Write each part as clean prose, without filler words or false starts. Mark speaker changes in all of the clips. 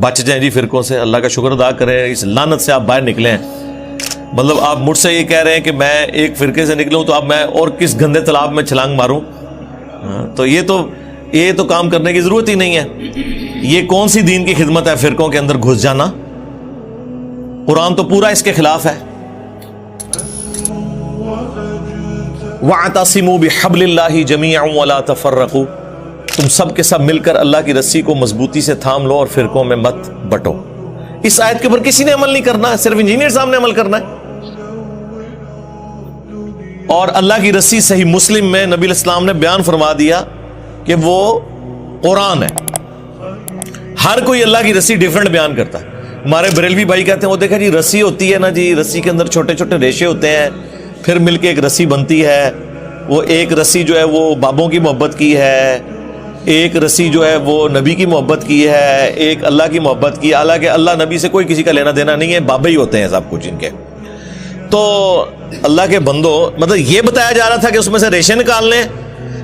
Speaker 1: بچ جائیں جی فرقوں سے، اللہ کا شکر ادا کریں، اس لعنت سے آپ باہر نکلیں. مطلب آپ مجھ سے یہ کہہ رہے ہیں کہ میں ایک فرقے سے نکلوں تو اب میں اور کس گندے تالاب میں چھلانگ ماروں؟ تو یہ تو کام کرنے کی ضرورت ہی نہیں ہے. یہ کون سی دین کی خدمت ہے فرقوں کے اندر گھس جانا؟ قرآن تو پورا اس کے خلاف ہے. وَاعْتَصِمُوا بِحَبْلِ اللَّهِ جَمِيعًا وَلَا تَفَرَّقُوا، تم سب کے سب مل کر اللہ کی رسی کو مضبوطی سے تھام لو اور فرقوں میں مت بٹو. اس آیت کے اوپر کسی نے عمل نہیں کرنا ہے، صرف انجینئر صاحب نے عمل کرنا ہے. اور اللہ کی رسی صحیح مسلم میں نبی علیہ السلام نے بیان فرما دیا کہ وہ قرآن ہے. ہر کوئی اللہ کی رسی ڈیفرنٹ بیان کرتا ہے. ہمارے بریلوی بھائی کہتے ہیں وہ دیکھا جی رسی ہوتی ہے نا جی، رسی کے اندر چھوٹے چھوٹے ریشے ہوتے ہیں، پھر مل کے ایک رسی بنتی ہے. وہ ایک رسی جو ہے وہ بابوں کی محبت کی ہے، ایک رسی جو ہے وہ نبی کی محبت کی ہے، ایک اللہ کی محبت کی. حالانکہ اللہ نبی سے کوئی کسی کا لینا دینا نہیں ہے، بابے ہی ہوتے ہیں سب کچھ ان کے. تو اللہ کے بندو، مطلب یہ بتایا جا رہا تھا کہ اس میں سے ریشے نکال لیں،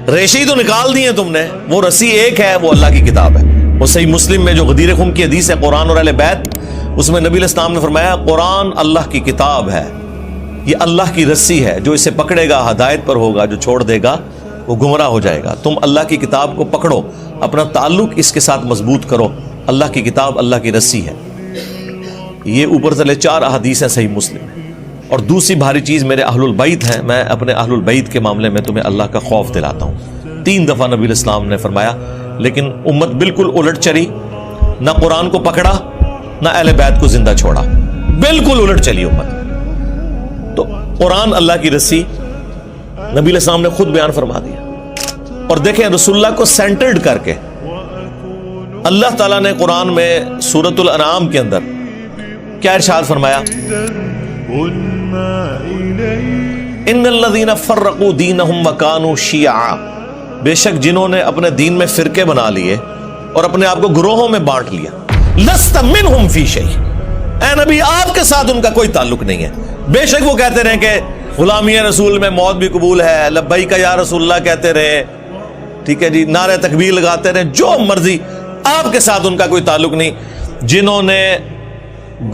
Speaker 1: ریشے ہی تو نکال دیے تم نے. وہ رسی ایک ہے، وہ اللہ کی کتاب ہے. وہ صحیح مسلم میں جو غدیر خم کی حدیث ہے قرآن اور اہل بیت، اس میں نبی علیہ السلام نے فرمایا قرآن اللہ کی کتاب ہے، یہ اللہ کی رسی ہے، جو اسے پکڑے گا ہدایت پر ہوگا، جو چھوڑ دے گا وہ گمراہ ہو جائے گا. تم اللہ کی کتاب کو پکڑو، اپنا تعلق اس کے ساتھ مضبوط کرو. اللہ کی کتاب اللہ کی رسی ہے. یہ اوپر تلے 4 احادیث ہیں صحیح مسلم میں. اور دوسری بھاری چیز میرے اہل البیت ہیں. میں اپنے اہل البیت کے معاملے میں تمہیں اللہ کا خوف دلاتا ہوں. 3 دفعہ نبی علیہ السلام نے فرمایا، لیکن امت بالکل الٹ چلی، نہ قرآن کو پکڑا نہ اہل بیت کو زندہ چھوڑا، بالکل الٹ چلی امت. تو قرآن اللہ کی رسی نبی علیہ السلام نے خود بیان فرما دیا. اور دیکھیں رسول اللہ کو سینٹرڈ کر کے اللہ تعالیٰ نے قرآن میں سورۃ الانعام کے اندر کیا ارشاد فرمایا؟ ان الذین فرقوا دینہم وکانوا شیعا، بے شک جنہوں نے اپنے دین میں فرقے بنا لیے اور اپنے آپ کو گروہوں میں بانٹ لیا. لست منہم فی شیء، اے نبی آپ کے ساتھ ان کا کوئی تعلق نہیں ہے. بے شک وہ کہتے رہے کہ غلامی رسول میں موت بھی قبول ہے، لبیک یا رسول اللہ کہتے رہے، ٹھیک ہے جی، نعرہ تکبیر لگاتے رہے، جو مرضی، آپ کے ساتھ ان کا کوئی تعلق نہیں. جنہوں نے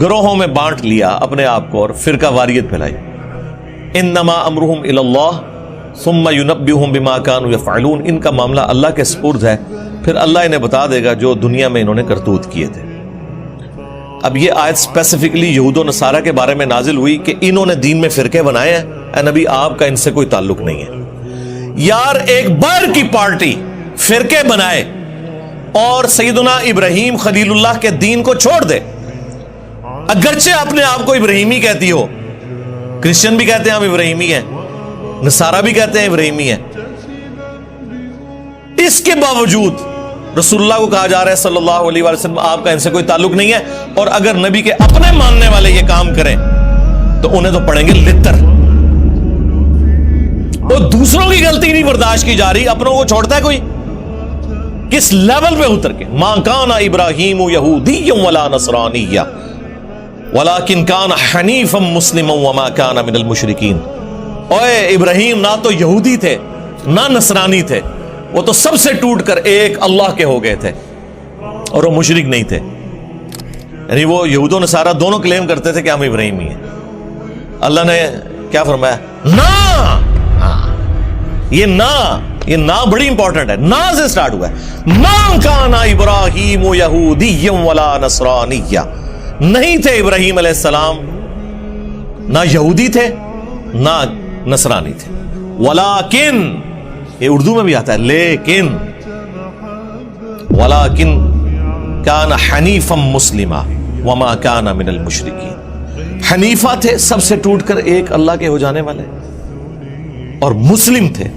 Speaker 1: گروہوں میں بانٹ لیا اپنے آپ کو اور فرقہ واریت پھیلائی، انما امرہم الی اللہ ثم ینبئہم بما کانوا یفعلون، ان کا معاملہ اللہ کے سپرد ہے، پھر اللہ انہیں بتا دے گا جو دنیا میں انہوں نے کرتوت کیے تھے. اب یہ آیت اسپیسیفکلی یہود و نصارہ کے بارے میں نازل ہوئی کہ انہوں نے دین میں فرقے بنائے ہیں. اے نبی آپ کا ان سے کوئی تعلق نہیں ہے. یار ایک باہر کی پارٹی فرقے بنائے اور سیدنا ابراہیم خلیل اللہ کے دین کو چھوڑ دے، اگرچہ اپنے آپ کو ابراہیمی کہتی ہو، کرسچن بھی کہتے ہیں ہم ابراہیمی ہیں، نصارہ بھی کہتے ہیں ابراہیمی ہیں، اس کے باوجود رسول اللہ کو کہا جا رہا ہے صلی اللہ علیہ وسلم آپ کا ان سے کوئی تعلق نہیں ہے. اور اگر نبی کے اپنے ماننے والے یہ کام کریں تو انہیں تو پڑیں گے لتر. وہ دوسروں کی غلطی نہیں برداشت کی جا رہی، اپنوں کو چھوڑتا ہے کوئی؟ کس لیول پہ اتر کے؟ ما کان ابراہیم یہودی ولا نصرانی ولکن کان حنیفا مسلما وما کان من المشرکین. اوے ابراہیم نہ تو یہودی تھے نہ نصرانی تھے، وہ تو سب سے ٹوٹ کر ایک اللہ کے ہو گئے تھے، اور وہ مشرک نہیں تھے. یعنی وہ یہود و نصارہ دونوں کلیم کرتے تھے کہ ہم ابراہیمی ہیں. اللہ نے کیا فرمایا؟ نا. یہ نا بڑی امپورٹنٹ ہے، نا سے سٹارٹ ہوا ہے. ما کان ابراہیم یہودی ولا نصرانی، نہیں تھے ابراہیم علیہ السلام نہ یہودی تھے نہ نصرانی تھے. ولیکن، یہ اردو میں بھی آتا ہے لیکن، ولیکن کان حنیفا مسلما وما کان من المشرکین. حنیفہ تھے، سب سے ٹوٹ کر ایک اللہ کے ہو جانے والے، اور مسلم تھے،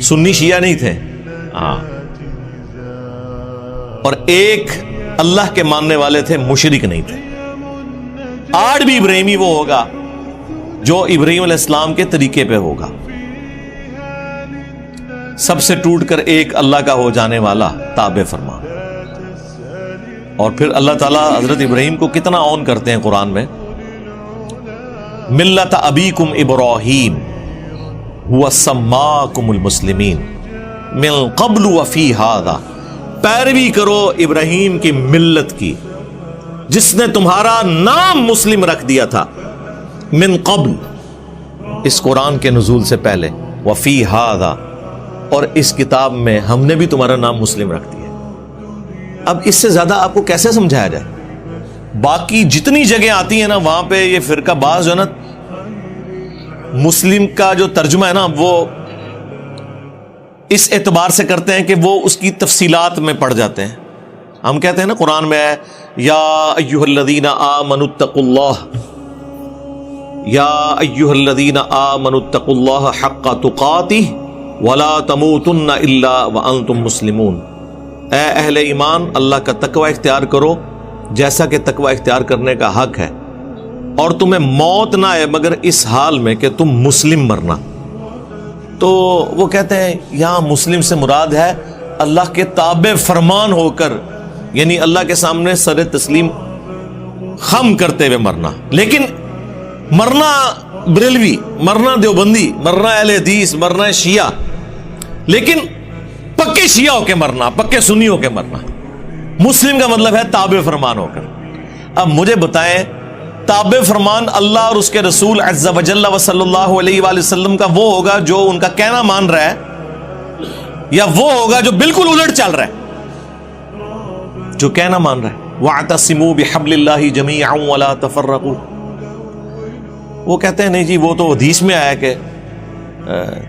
Speaker 1: سنی شیعہ نہیں تھے. اور ایک اللہ کے ماننے والے تھے، مشرک نہیں تھے. آج بھی ابراہیمی وہ ہوگا جو ابراہیم علیہ السلام کے طریقے پہ ہوگا، سب سے ٹوٹ کر ایک اللہ کا ہو جانے والا، تابع فرما. اور پھر اللہ تعالیٰ حضرت ابراہیم کو کتنا آن کرتے ہیں قرآن میں. ملت ابیکم ابراہیم هو سماکم المسلمین من قبل وفی ھذا پیروی کرو ابراہیم کی ملت کی جس نے تمہارا نام مسلم رکھ دیا تھا من قبل، اس قرآن کے نزول سے پہلے، وفی ھذا، اور اس کتاب میں ہم نے بھی تمہارا نام مسلم رکھ دیا۔ اب اس سے زیادہ آپ کو کیسے سمجھایا جائے؟ باقی جتنی جگہ آتی ہیں نا وہاں پہ یہ فرقہ باز جو ہے نا، مسلم کا جو ترجمہ ہے نا وہ اس اعتبار سے کرتے ہیں کہ وہ اس کی تفصیلات میں پڑ جاتے ہیں۔ ہم کہتے ہیں نا قرآن میں ہے یا ایھا الذین آمنوا اتقوا اللہ، یا ایھا الذین آمنوا اتقوا اللہ حق تقاتہ ولا تموتن الا وانتم مسلمون، اے اہل ایمان اللہ کا تقوی اختیار کرو جیسا کہ تقوی اختیار کرنے کا حق ہے، اور تمہیں موت نہ آئے مگر اس حال میں کہ تم مسلم مرنا۔ تو وہ کہتے ہیں یہاں مسلم سے مراد ہے اللہ کے تابع فرمان ہو کر، یعنی اللہ کے سامنے سر تسلیم خم کرتے ہوئے مرنا۔ لیکن مرنا بریلوی، مرنا دیوبندی، مرنا اہل حدیث، مرنا شیعہ، لیکن پکے شیعہ ہو کے مرنا، پکے سنی ہو کے مرنا۔ مسلم کا مطلب ہے تابع فرمان ہو کر۔ اب مجھے بتائیں تابع فرمان اللہ اور اس کے رسول عز و جل و صلی اللہ علیہ وآلہ وسلم کا وہ ہوگا جو ان کا کہنا مان رہا ہے، یا وہ ہوگا جو بالکل الٹ چل رہا ہے، جو کہنا مان رہا ہے وَاعْتَصِمُوا بِحَبْلِ اللَّهِ جَمِيعًا وَلَا تَفَرَّقُوا۔ وہ کہتے ہیں نہیں جی وہ تو حدیث میں آیا کہ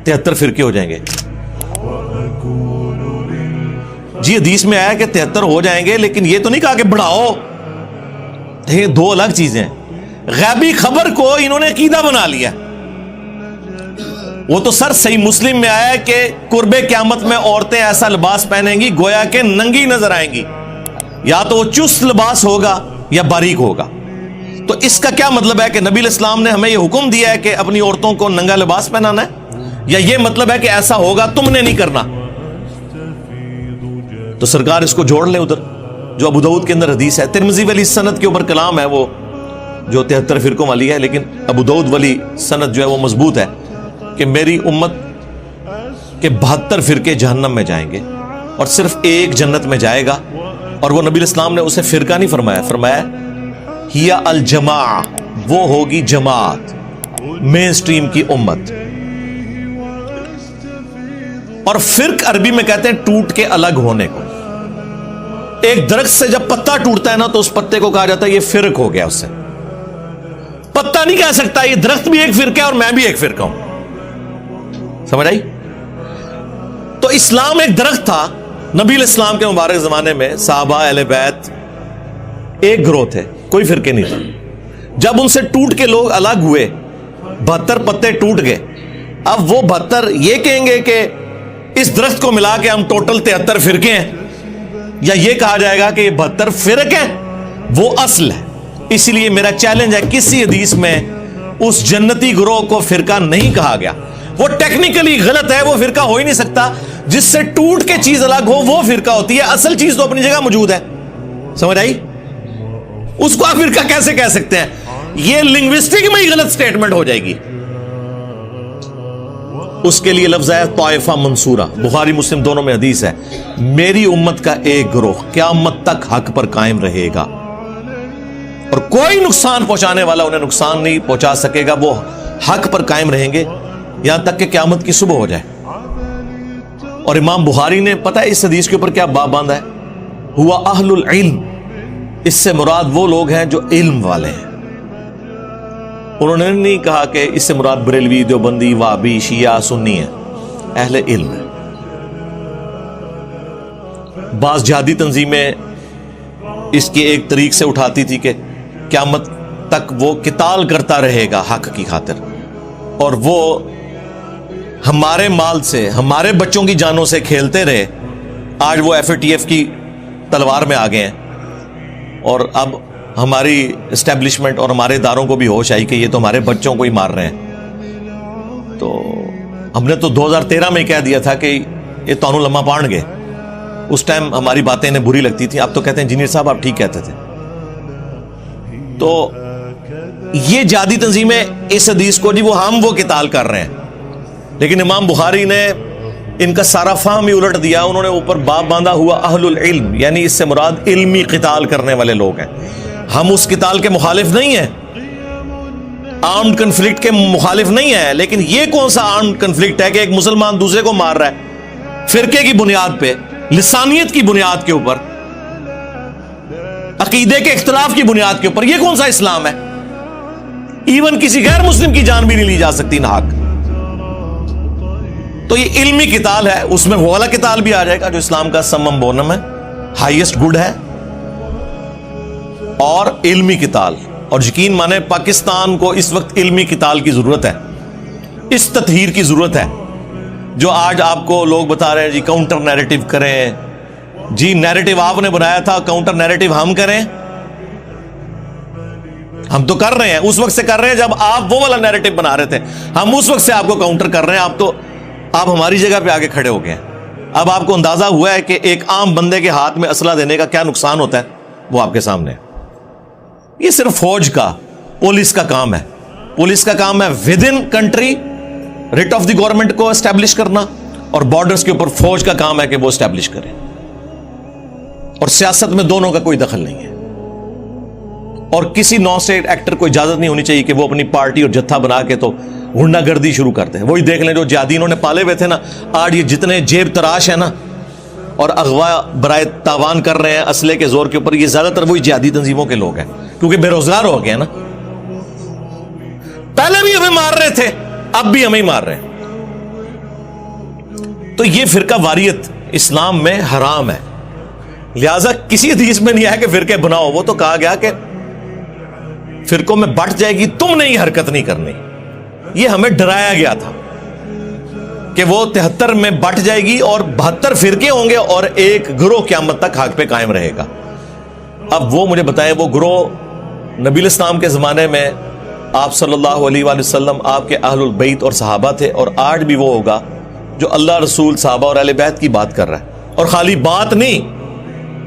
Speaker 1: 73 فرقے ہو جائیں گے، جی حدیث میں آیا کہ 73 ہو جائیں گے، لیکن یہ تو نہیں کہا کہ بڑھاؤ۔ یہ دو الگ چیزیں ہیں۔ غیبی خبر کو انہوں نے عقیدہ بنا لیا۔ وہ تو سر صحیح مسلم میں آیا ہے کہ قرب قیامت میں عورتیں ایسا لباس پہنیں گی گویا کہ ننگی نظر آئیں گی، یا تو وہ چست لباس ہوگا یا باریک ہوگا۔ تو اس کا کیا مطلب ہے کہ نبی علیہ السلام نے ہمیں یہ حکم دیا ہے کہ اپنی عورتوں کو ننگا لباس پہنانا ہے، یا یہ مطلب ہے کہ ایسا ہوگا تم نے نہیں کرنا؟ تو سرکار اس کو جوڑ لیں ادھر جو ابو داؤد کے اندر حدیث ہے۔ ترمذی والی سند کے اوپر کلام ہے وہ جو 73 فرقوں والی ہے، لیکن ابو داؤد والی سند جو ہے وہ مضبوط ہے کہ میری امت کے 72 فرقے جہنم میں جائیں گے اور صرف ایک جنت میں جائے گا، اور وہ نبی علیہ السلام نے اسے فرقہ نہیں فرمایا، فرمایا ہی الجماع، وہ ہوگی جماعت، مین سٹریم کی امت۔ اور فرق عربی میں کہتے ہیں ٹوٹ کے الگ ہونے کو۔ ایک درخت سے جب پتا ٹوٹتا ہے نا تو اس پتے کو کہا جاتا ہے یہ فرق ہو گیا، اس سے پتا نہیں کہہ سکتا یہ درخت بھی ایک فرقہ ہے اور میں بھی ایک فرقہ ہوں۔ سمجھ آئی؟ تو اسلام ایک درخت تھا نبی علیہ السلام کے مبارک زمانے میں، صحابہ اہل بیت ایک گروہ تھے، کوئی فرقے نہیں تھا۔ جب ان سے ٹوٹ کے لوگ الگ ہوئے، 72 پتے ٹوٹ گئے، اب وہ 72 یہ کہیں گے کہ اس درخت کو ملا کے ہم ٹوٹل 73 فرقے ہیں، یا یہ کہا جائے گا کہ یہ 72 فرق ہیں، وہ اصل ہے۔ اسی لیے میرا چیلنج ہے کسی حدیث میں اس جنتی گروہ کو فرقہ نہیں کہا گیا، وہ ٹیکنیکلی غلط ہے، وہ فرقہ ہو ہی نہیں سکتا۔ جس سے ٹوٹ کے چیز الگ ہو وہ فرقہ ہوتی ہے، اصل چیز تو اپنی جگہ موجود ہے۔ سمجھ آئی؟ اس کو آپ فرقہ کیسے کہہ سکتے ہیں؟ یہ لنگوسٹک میں ہی غلط سٹیٹمنٹ ہو جائے گی۔ اس کے لیے لفظ ہے طائفہ منصورہ، بخاری مسلم دونوں میں حدیث ہے، میری امت کا ایک گروہ قیامت تک حق پر قائم رہے گا اور کوئی نقصان پہنچانے والا انہیں نقصان نہیں پہنچا سکے گا، وہ حق پر قائم رہیں گے یہاں تک کہ قیامت کی صبح ہو جائے۔ اور امام بخاری نے پتہ ہے اس حدیث کے اوپر کیا باب باندھا ہے؟ ہوا اہل العلم، اس سے مراد وہ لوگ ہیں جو علم والے ہیں۔ انہوں نے نہیں کہا کہ اس سے مراد بریلوی، دیوبندی، وہابی، شیعہ، سنی ہے، اہل علم ہے۔ بعض جہادی تنظیمیں اس کی ایک طریق سے اٹھاتی تھی کہ قیامت تک وہ قتال کرتا رہے گا حق کی خاطر، اور وہ ہمارے مال سے، ہمارے بچوں کی جانوں سے کھیلتے رہے۔ آج وہ FATF کی تلوار میں آ گئے ہیں، اور اب ہماری اسٹیبلشمنٹ اور ہمارے اداروں کو بھی ہوش آئی کہ یہ تو ہمارے بچوں کو ہی مار رہے ہیں۔ تو ہم نے تو 2013 میں کہہ دیا تھا کہ یہ تانوں لمحہ پان گے، اس ٹائم ہماری باتیں انہیں بری لگتی تھی، اب تو کہتے ہیں انجینئر صاحب آپ ٹھیک کہتے تھے۔ تو یہ جہادی تنظیمیں اس حدیث کو جی وہ قتال کر رہے ہیں، لیکن امام بخاری نے ان کا سارا فہم ہی الٹ دیا. انہوں نے اوپر باب باندھا ہوا اہل العلم، یعنی اس سے مراد علمی قتال کرنے والے لوگ ہیں. ہم اس قتال کے مخالف نہیں ہیں، آرمڈ کنفلکٹ کے مخالف نہیں ہیں، لیکن یہ کون سا آرمڈ کنفلکٹ ہے کہ ایک مسلمان دوسرے کو مار رہا ہے فرقے کی بنیاد پہ، لسانیت کی بنیاد کے اوپر، عقیدے کے اختلاف کی بنیاد کے اوپر؟ یہ کون سا اسلام ہے؟ ایون کسی غیر مسلم کی جان بھی نہیں لی جا سکتی ناحق. تو یہ علمی قتال ہے، اس میں وہ والا قتال بھی آ جائے گا جو اسلام کا سمم بونم ہے، ہائیسٹ گڈ ہے، اور علمی قتال. اور یقین مانے پاکستان کو اس وقت علمی قتال کی ضرورت ہے، اس تطہیر کی ضرورت ہے. جو آج آپ کو لوگ بتا رہے ہیں جی کاؤنٹر نیریٹو کریں، جی نیریٹو آپ نے بنایا تھا، کاؤنٹر نیریٹو ہم کریں. ہم تو کر رہے ہیں، اس وقت سے کر رہے ہیں جب آپ وہ والا نیریٹو بنا رہے تھے. ہم اس وقت سے آپ کو کاؤنٹر کر رہے ہیں. آپ ہماری جگہ پہ آگے کھڑے ہو گئے ہیں. اب آپ کو اندازہ ہوا ہے کہ ایک عام بندے کے ہاتھ میں اسلحہ دینے کا کیا نقصان ہوتا ہے، وہ آپ کے سامنے ہے. یہ صرف فوج کا، پولیس کا کام ہے. پولیس کا کام ہے with in country rate of the government کو اسٹیبلش کرنا، اور بارڈرز کے اوپر فوج کا کام ہے کہ وہ اسٹیبلش کرے. اور سیاست میں دونوں کا کوئی دخل نہیں ہے. اور کسی نان اسٹیٹ ایکٹر کو اجازت نہیں ہونی چاہیے کہ وہ اپنی پارٹی اور جتھا بنا کے تو غنڈہ گردی شروع کرتے ہیں. وہی دیکھ لیں جو جہادی انہوں نے پالے ہوئے تھے نا، آج یہ جتنے جیب تراش ہیں نا اور اغوا برائے تاوان کر رہے ہیں اسلحے کے زور کے اوپر، یہ زیادہ تر وہی جہادی تنظیموں کے لوگ ہیں، کیونکہ بے روزگار ہو گئے نا. پہلے بھی ہمیں مار رہے تھے، اب بھی ہمیں مار رہے ہیں. تو یہ فرقہ واریت اسلام میں حرام ہے. لہذا کسی حدیث میں نہیں آیا کہ فرقے بناؤ. وہ تو کہا گیا کہ فرقوں میں بٹ جائے گی، تم نے یہ حرکت نہیں کرنی. یہ ہمیں ڈرایا گیا تھا کہ وہ 73 میں بٹ جائے گی اور 72 فرقے ہوں گے اور ایک گروہ قیامت تک حق پہ قائم رہے گا. اب وہ مجھے بتائیں، وہ گروہ نبی الاسلام کے زمانے میں آپ صلی اللہ علیہ وآلہ وسلم، آپ کے اہل البیت اور صحابہ تھے، اور آج بھی وہ ہوگا جو اللہ رسول صحابہ اور اہل بیت کی بات کر رہا ہے، اور خالی بات نہیں،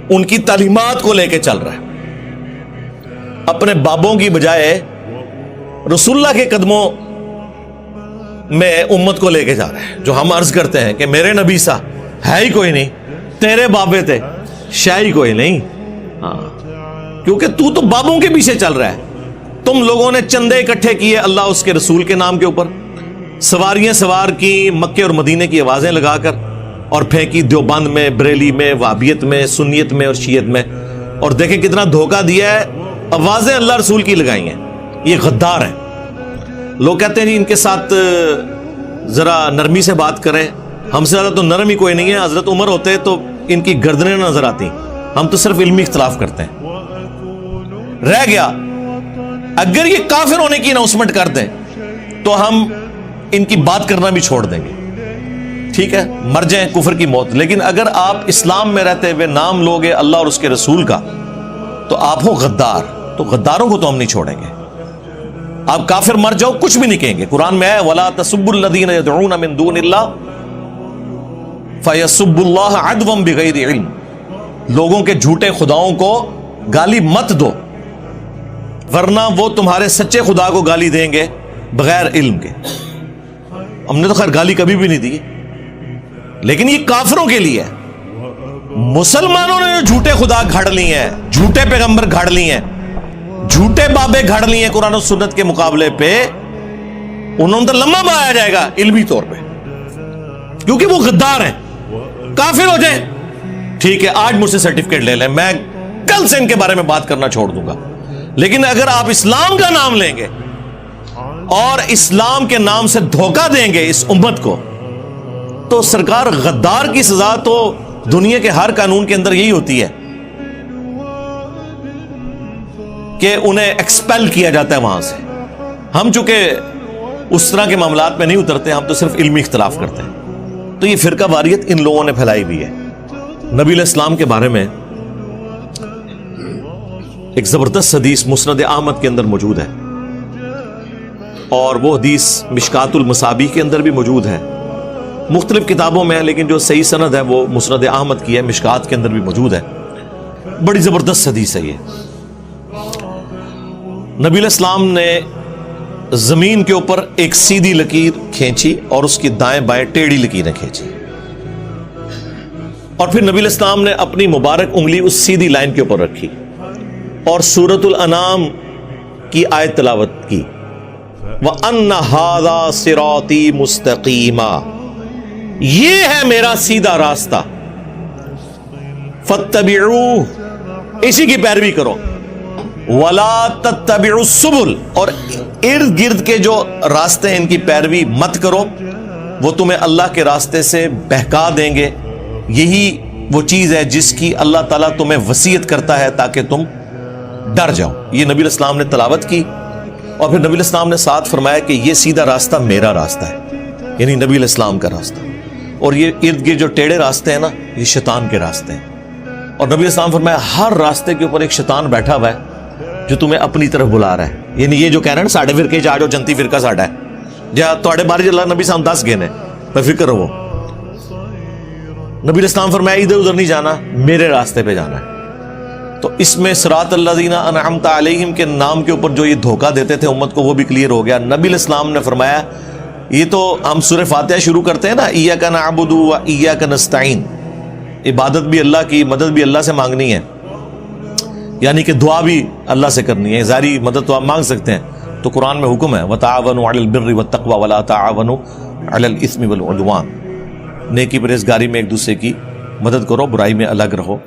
Speaker 1: ان کی تعلیمات کو لے کے چل رہا ہے. اپنے بابوں کی بجائے رسول اللہ کے قدموں میں امت کو لے کے جا رہا ہے. جو ہم عرض کرتے ہیں کہ میرے نبی سا ہے ہی کوئی نہیں، تیرے بابے تھے شاہی کوئی نہیں. ہاں، کیونکہ تو بابوں کے پیچھے چل رہا ہے. تم لوگوں نے چندے اکٹھے کیے اللہ اس کے رسول کے نام کے اوپر، سواریاں سوار کی مکے اور مدینے کی آوازیں لگا کر، اور پھینکی دیوبند میں، بریلی میں، وہابیت میں، سنیت میں اور شیعت میں. اور دیکھیں کتنا دھوکہ دیا ہے، آوازیں اللہ رسول کی لگائی ہیں. یہ غدار ہیں. لوگ کہتے ہیں جی ان کے ساتھ ذرا نرمی سے بات کریں. ہم سے زیادہ تو نرم ہی کوئی نہیں ہے. حضرت عمر ہوتے تو ان کی گردنیں نظر آتی. ہم تو صرف علمی اختلاف کرتے ہیں. رہ گیا اگر یہ کافر ہونے کی اناؤنسمنٹ کر دیں تو ہم ان کی بات کرنا بھی چھوڑ دیں گے. ٹھیک ہے، مر جائیں کفر کی موت. لیکن اگر آپ اسلام میں رہتے ہوئے نام لوگے اللہ اور اس کے رسول کا تو آپ ہو غدار. تو غداروں کو تو ہم نہیں چھوڑیں گے. آپ کافر مر جاؤ کچھ بھی نہیں کہیں گے. قرآن میں ہے وَلَا تَسُبُّوا الَّذِينَ يَدْعُونَ مِن دُونِ اللَّهِ فَيَسُبُّوا اللَّهَ عَدْوًا بِغَيْرِ عِلْمٍ. لوگوں کے جھوٹے خداؤں کو گالی مت دو، ورنہ وہ تمہارے سچے خدا کو گالی دیں گے بغیر علم کے. ہم نے تو خیر گالی کبھی بھی نہیں دی، لیکن یہ کافروں کے لیے ہے. مسلمانوں نے جو جھوٹے خدا گھڑ لی ہیں، جھوٹے پیغمبر گھڑ لی ہیں، جھوٹے بابے گھڑ لی ہیں قرآن و سنت کے مقابلے پہ، انہوں نے تو لمبا پایا جائے گا علمی طور پہ، کیونکہ وہ غدار ہیں. کافر ہو جائیں ٹھیک ہے، آج مجھ سے سرٹیفکیٹ لے لیں، میں کل سے ان کے بارے میں بات کرنا چھوڑ دوں گا. لیکن اگر آپ اسلام کا نام لیں گے اور اسلام کے نام سے دھوکہ دیں گے اس امت کو، تو سرکار غدار کی سزا تو دنیا کے ہر قانون کے اندر یہی ہوتی ہے کہ انہیں ایکسپیل کیا جاتا ہے وہاں سے. ہم چونکہ اس طرح کے معاملات میں نہیں اترتے، ہم تو صرف علمی اختلاف کرتے ہیں. تو یہ فرقہ واریت ان لوگوں نے پھیلائی ہوئی ہے. نبی علیہ السلام کے بارے میں ایک زبردست حدیث مسند احمد کے اندر موجود ہے، اور وہ حدیث مشکات المصابیح کے اندر بھی موجود ہے، مختلف کتابوں میں، لیکن جو صحیح سند ہے وہ مسند احمد کی ہے، مشکات کے اندر بھی موجود ہے. بڑی زبردست حدیث ہے یہ. نبی علیہ السلام نے زمین کے اوپر ایک سیدھی لکیر کھینچی اور اس کی دائیں بائیں ٹیڑھی لکیریں کھینچی. اور پھر نبی علیہ السلام نے اپنی مبارک انگلی اس سیدھی لائن کے اوپر رکھی اور سورۃ الانعام کی آیت تلاوت کی، وَأَنَّ هَذَا صِرَاطِي مُسْتَقِيمًا، یہ ہے میرا سیدھا راستہ، فَاتَّبِعُوهُ، اسی کی پیروی کرو، وَلَا تَتَّبِعُوا السُّبُلَ، اور ارد گرد کے جو راستے ہیں ان کی پیروی مت کرو، وہ تمہیں اللہ کے راستے سے بہکا دیں گے۔ یہی وہ چیز ہے جس کی اللہ تعالیٰ تمہیں وصیت کرتا ہے تاکہ تم ڈر جاؤ۔ یہ نبی علیہ السلام نے تلاوت کی، اور پھر نبی علیہ السلام نے ساتھ فرمایا کہ یہ سیدھا راستہ میرا راستہ ہے، یعنی نبی علیہ السلام کا راستہ، اور یہ ارد گرد جو ٹیڑھے راستے ہیں نا، یہ شیطان کے راستے ہیں۔ اور نبی علیہ السلام فرمایا ہر راستے کے اوپر ایک شیطان بیٹھا ہوا ہے جو تمہیں اپنی طرف بلا رہا ہے، یعنی یہ جو کہہ رہے ہیں نا ساڈے فرقے چ آ جاؤ، جنتی فرقہ ساڈا ہے، جہاں تواڈے بارے اللہ نبی صاحب 10 گنے بے فکر رہو۔ نبی علیہ السلام فرمایا ادھر ادھر نہیں جانا، میرے راستے پہ جانا ہے۔ تو اس میں صراط الذین انعمت علیہم کے نام کے اوپر جو یہ دھوکہ دیتے تھے امت کو، وہ بھی کلیئر ہو گیا۔ نبی علیہ السلام نے فرمایا یہ تو ہم سورہ فاتحہ شروع کرتے ہیں نا، ایاک نعبد و ایاک نستعین، عبادت بھی اللہ کی، مدد بھی اللہ سے مانگنی ہے، یعنی کہ دعا بھی اللہ سے کرنی ہے، ظاہری مدد تو آپ مانگ سکتے ہیں، تو قرآن میں حکم ہے وتعاونوا علی البر والتقوی ولا تعاونوا علی الاثم والعدوان، نیکی پرہیزگاری میں ایک دوسرے کی مدد کرو، برائی میں الگ رہو۔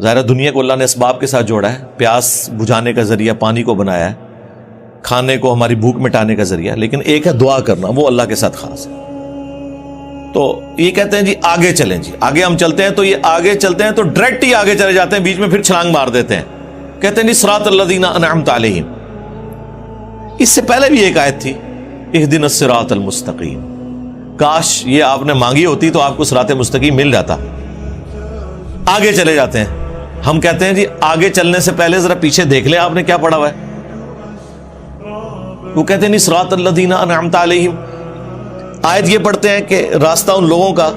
Speaker 1: ظاہر دنیا کو اللہ نے اسباب کے ساتھ جوڑا ہے، پیاس بجھانے کا ذریعہ پانی کو بنایا ہے، کھانے کو ہماری بھوک مٹانے کا ذریعہ، لیکن ایک ہے دعا کرنا، وہ اللہ کے ساتھ خاص ہے۔ تو یہ کہتے ہیں جی آگے چلیں، جی آگے ہم چلتے ہیں، تو یہ آگے چلتے ہیں تو ڈائریکٹ ہی آگے چلے جاتے ہیں، بیچ میں پھر چھلانگ مار دیتے ہیں، کہتے ہیں جی صراط الذین انعمت علیہم۔ اس سے پہلے بھی ایک آیت تھی اہدنا الصراط المستقیم، کاش یہ آپ نے مانگی ہوتی تو آپ کو صراط مستقیم مل جاتا۔ آگے چلے جاتے ہیں، ہم کہتے ہیں جی آگے چلنے سے پہلے ذرا پیچھے دیکھ لیں آپ نے کیا پڑھا ہوا ہے۔ وہ کہتے ہیں نہیں صراط الذین انعمت علیہم، آیت یہ پڑھتے ہیں کہ راستہ ان لوگوں کا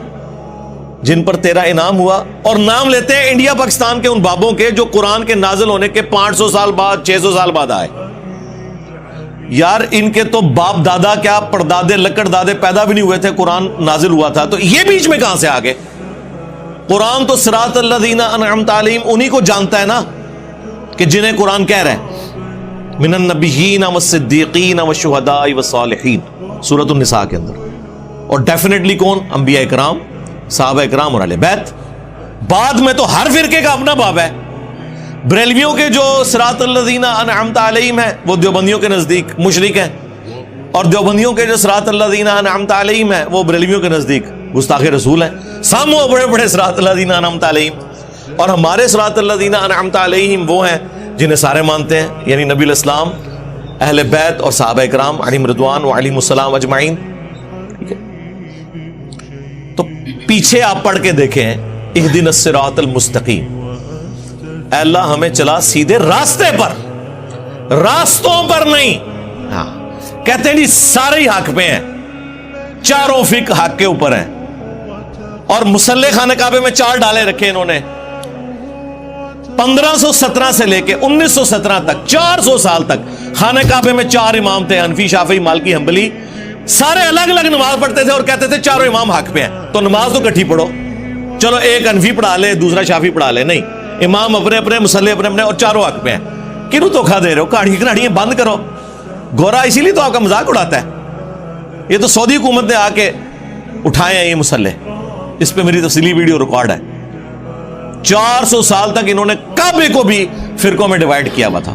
Speaker 1: جن پر تیرا انعام ہوا، اور نام لیتے ہیں انڈیا پاکستان کے ان بابوں کے جو قرآن کے نازل ہونے کے 500 سال بعد 600 سال بعد آئے۔ یار ان کے تو باپ دادا کیا پردادے لکڑ دادے پیدا بھی نہیں ہوئے تھے، قرآن نازل ہوا تھا، تو یہ بیچ میں کہاں سے آ گئے؟ قرآن تو صراط الذین انعمت علیہم انہی کو جانتا ہے نا کہ جنہیں قرآن کہہ رہے ہیں من النبیین والصدیقین والشہداء والصالحین، سورۃ النساء کے اندر۔ اور ڈیفینیٹلی کون؟ انبیاء اکرام، صحابہ اکرام اور اہل بیت۔ بعد میں تو ہر فرقے کا اپنا باب ہے۔ بریلویوں کے جو صراط الذین انعمت علیہم ہیں وہ دیوبندیوں کے نزدیک مشرک ہیں، اور دیوبندیوں کے جو صراط الذین انعمت علیہم ہیں وہ بریلویوں کے نزدیک گستاخ رسول ہیں۔ سامو بڑے بڑے صراط الذین انعمت علیہم، اور ہمارے صراط الذین انعمت علیہم وہ ہیں جنہیں سارے مانتے ہیں، یعنی نبی علیہ السلام، اہل بیت اور صحابہ اکرام علیہم رضوان و علیہم السلام اجمعین۔ تو پیچھے آپ پڑھ کے دیکھیں اہدنا الصراط المستقیم، اے اللہ ہمیں چلا سیدھے راستے پر، راستوں پر نہیں۔ ہاں کہتے ہیں جی سارے ہی حق پہ ہیں، چاروں فقہ حق کے اوپر ہیں، اور مسلح خانہ کعبے میں 4 ڈالے رکھے انہوں نے 1517 سے لے کے 1917 تک، 400 سال تک خانہ کعبے میں 4 امام تھے، حنفی شافعی مالکی حنبلی، سارے الگ الگ نماز پڑھتے تھے اور کہتے تھے چاروں امام حق پہ ہیں، تو نماز تو کٹھی پڑھو، چلو ایک حنفی پڑھا لے دوسرا شافعی پڑھا لے، نہیں، امام اپنے اپنے، مسلح اپنے اپنے، اور چاروں حق پہ ہیں۔ کیوں دھوکھا دے رہے ہو؟ کہانیاں بند کرو۔ گورا اسی لیے تو آپ کا مذاق اڑاتا ہے، یہ تو سعودی حکومت نے آ کے اٹھائے ہیں یہ مسلح، اس پہ میری تفصیلی ویڈیو ریکارڈ ہے۔ 400 سال تک انہوں نے کعبے کو بھی فرقوں میں ڈیوائیڈ کیا ہوا تھا۔